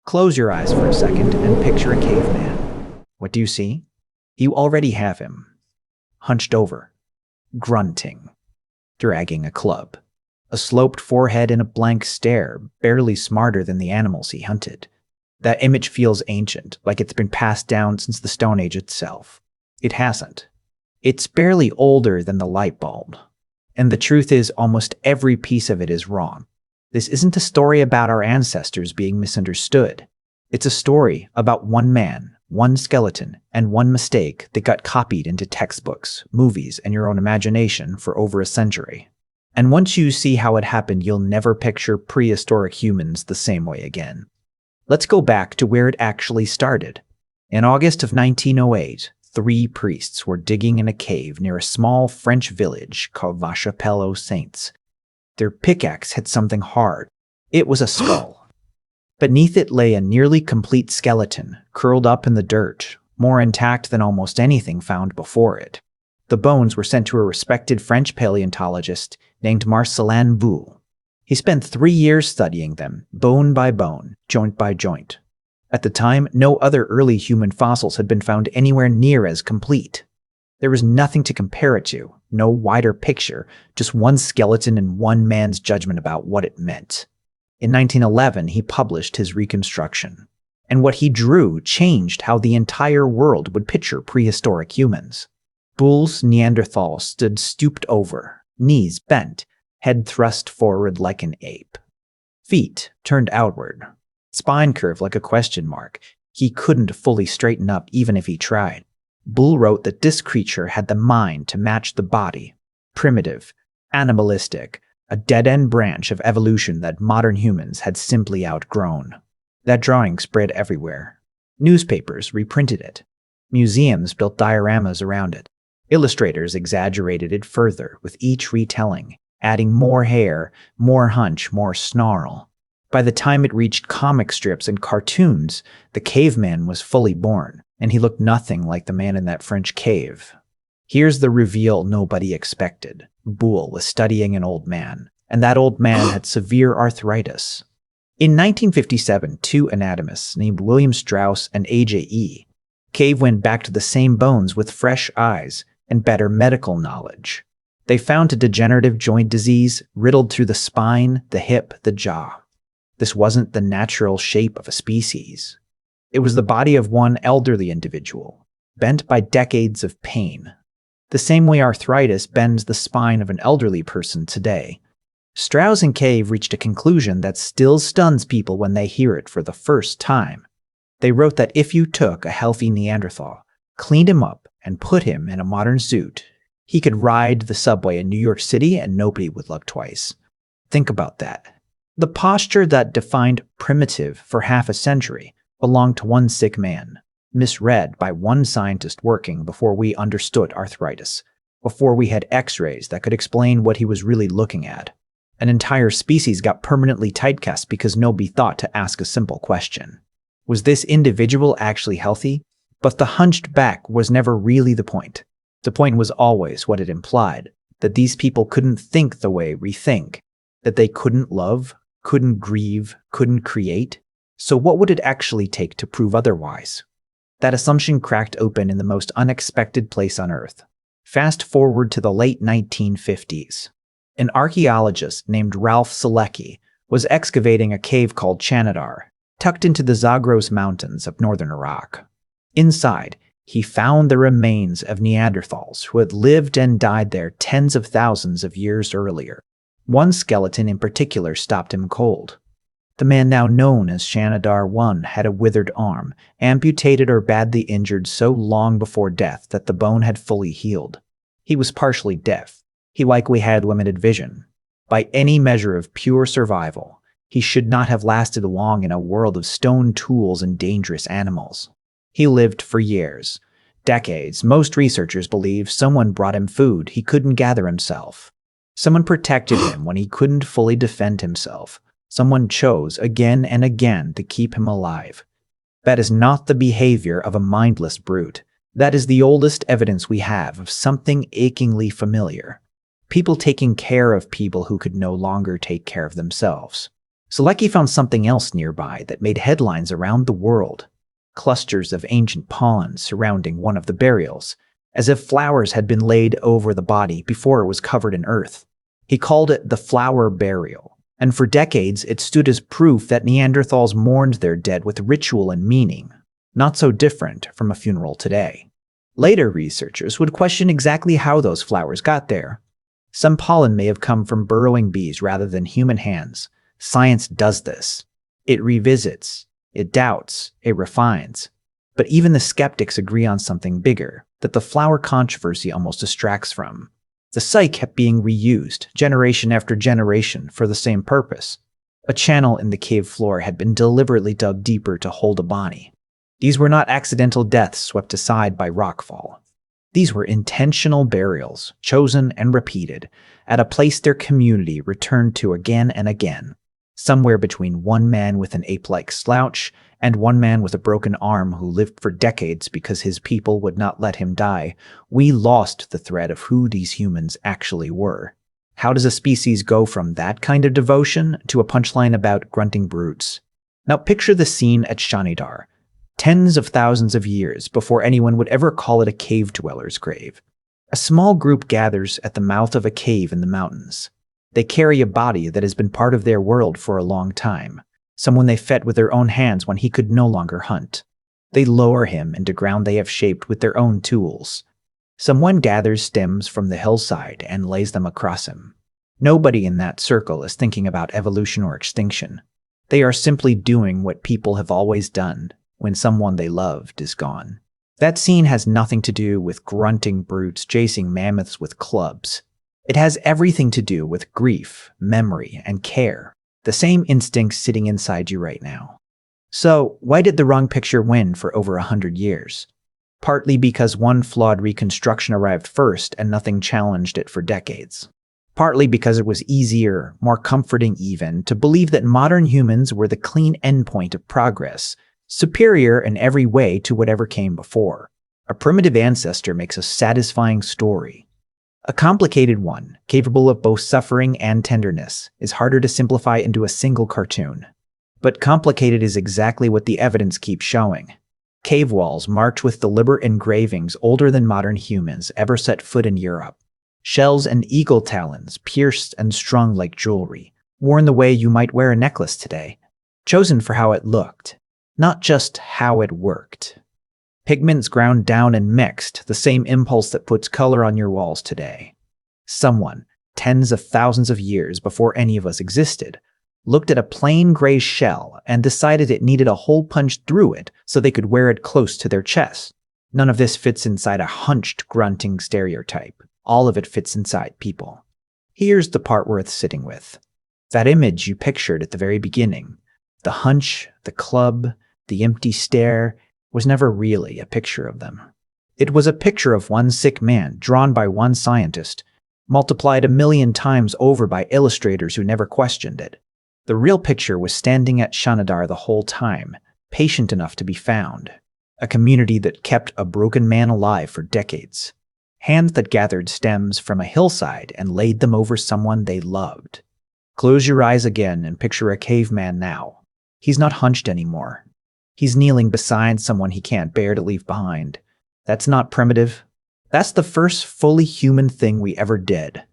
Close your eyes for a second and picture a caveman. What do you see? You already have him. Hunched over. Grunting. Dragging a club. A sloped forehead and a blank stare, barely smarter than the animals he hunted. That image feels ancient, like it's been passed down since the Stone Age itself. It hasn't. It's barely older than the light bulb. And the truth is, almost every piece of it is wrong. This isn't a story about our ancestors being misunderstood. It's a story about one man, one skeleton, and one mistake that got copied into textbooks, movies, and your own imagination for over a century. And once you see how it happened, you'll never picture prehistoric humans the same way again. Let's go back to where it actually started. In August of 1908, 3 priests were digging in a cave near a small French village called Chapelle-aux-Saints. Their pickaxe hit something hard. It was a skull. Beneath it lay a nearly complete skeleton, curled up in the dirt, more intact than almost anything found before it. The bones were sent to a respected French paleontologist named Marcelin Boule. He spent 3 years studying them, bone by bone, joint by joint. At the time, no other early human fossils had been found anywhere near as complete. There was nothing to compare it to, no wider picture, just one skeleton and one man's judgment about what it meant. In 1911, he published his reconstruction. And what he drew changed how the entire world would picture prehistoric humans. Boule's Neanderthal stood stooped over, knees bent, head thrust forward like an ape. Feet turned outward. Spine curved like a question mark. He couldn't fully straighten up even if he tried. Boule wrote that this creature had the mind to match the body. Primitive, animalistic, a dead-end branch of evolution that modern humans had simply outgrown. That drawing spread everywhere. Newspapers reprinted it. Museums built dioramas around it. Illustrators exaggerated it further with each retelling, adding more hair, more hunch, more snarl. By the time it reached comic strips and cartoons, the caveman was fully born, and he looked nothing like the man in that French cave. Here's the reveal nobody expected. Boule was studying an old man, and that old man had severe arthritis. In 1957, 2 anatomists named William Strauss and A.J.E. Cave went back to the same bones with fresh eyes and better medical knowledge. They found a degenerative joint disease riddled through the spine, the hip, the jaw. This wasn't the natural shape of a species. It was the body of one elderly individual, bent by decades of pain. The same way arthritis bends the spine of an elderly person today. Strauss and Cave reached a conclusion that still stuns people when they hear it for the first time. They wrote that if you took a healthy Neanderthal, cleaned him up, and put him in a modern suit, he could ride the subway in New York City and nobody would look twice. Think about that. The posture that defined primitive for half a century belonged to one sick man, misread by one scientist working before we understood arthritis, before we had x-rays that could explain what he was really looking at. An entire species got permanently typecast because nobody thought to ask a simple question. Was this individual actually healthy? But the hunched back was never really the point. The point was always what it implied, that these people couldn't think the way we think, that they couldn't love, couldn't grieve, couldn't create. So what would it actually take to prove otherwise? That assumption cracked open in the most unexpected place on Earth. Fast forward to the late 1950s. An archaeologist named Ralph Selecki was excavating a cave called Chanadar, tucked into the Zagros Mountains of northern Iraq. Inside, he found the remains of Neanderthals who had lived and died there tens of thousands of years earlier. One skeleton in particular stopped him cold. The man now known as Chanadar I had a withered arm, amputated or badly injured so long before death that the bone had fully healed. He was partially deaf. He likely had limited vision. By any measure of pure survival, he should not have lasted long in a world of stone tools and dangerous animals. He lived for years, decades. Most researchers believe someone brought him food he couldn't gather himself. Someone protected him when he couldn't fully defend himself. Someone chose again and again to keep him alive. That is not the behavior of a mindless brute. That is the oldest evidence we have of something achingly familiar. People taking care of people who could no longer take care of themselves. Selecki found something else nearby that made headlines around the world. Clusters of ancient pollen surrounding one of the burials, as if flowers had been laid over the body before it was covered in earth. He called it the flower burial, and for decades it stood as proof that Neanderthals mourned their dead with ritual and meaning, not so different from a funeral today. Later researchers would question exactly how those flowers got there. Some pollen may have come from burrowing bees rather than human hands. Science does this. It revisits, it doubts, it refines. But even the skeptics agree on something bigger, that the flower controversy almost distracts from. The site kept being reused, generation after generation, for the same purpose. A channel in the cave floor had been deliberately dug deeper to hold a body. These were not accidental deaths swept aside by rockfall. These were intentional burials, chosen and repeated, at a place their community returned to again and again. Somewhere between one man with an ape-like slouch and one man with a broken arm who lived for decades because his people would not let him die, we lost the thread of who these humans actually were. How does a species go from that kind of devotion to a punchline about grunting brutes? Now picture the scene at Shanidar, tens of thousands of years before anyone would ever call it a cave dweller's grave. A small group gathers at the mouth of a cave in the mountains. They carry a body that has been part of their world for a long time, someone they fed with their own hands when he could no longer hunt. They lower him into ground they have shaped with their own tools. Someone gathers stems from the hillside and lays them across him. Nobody in that circle is thinking about evolution or extinction. They are simply doing what people have always done when someone they loved is gone. That scene has nothing to do with grunting brutes chasing mammoths with clubs. It has everything to do with grief, memory, and care, the same instincts sitting inside you right now. So, why did the wrong picture win for over 100 years? Partly because one flawed reconstruction arrived first and nothing challenged it for decades. Partly because it was easier, more comforting even, to believe that modern humans were the clean endpoint of progress, superior in every way to whatever came before. A primitive ancestor makes a satisfying story. A complicated one, capable of both suffering and tenderness, is harder to simplify into a single cartoon. But complicated is exactly what the evidence keeps showing. Cave walls marked with deliberate engravings older than modern humans ever set foot in Europe. Shells and eagle talons, pierced and strung like jewelry, worn the way you might wear a necklace today. Chosen for how it looked, not just how it worked. Pigments ground down and mixed, the same impulse that puts color on your walls today. Someone, tens of thousands of years before any of us existed, looked at a plain gray shell and decided it needed a hole punched through it so they could wear it close to their chest. None of this fits inside a hunched, grunting stereotype. All of it fits inside people. Here's the part worth sitting with. That image you pictured at the very beginning, the hunch, the club, the empty stare, was never really a picture of them. It was a picture of one sick man drawn by one scientist, multiplied 1,000,000 times over by illustrators who never questioned it. The real picture was standing at Shanidar the whole time, patient enough to be found. A community that kept a broken man alive for decades. Hands that gathered stems from a hillside and laid them over someone they loved. Close your eyes again and picture a caveman now. He's not hunched anymore. He's kneeling beside someone he can't bear to leave behind. That's not primitive. That's the first fully human thing we ever did.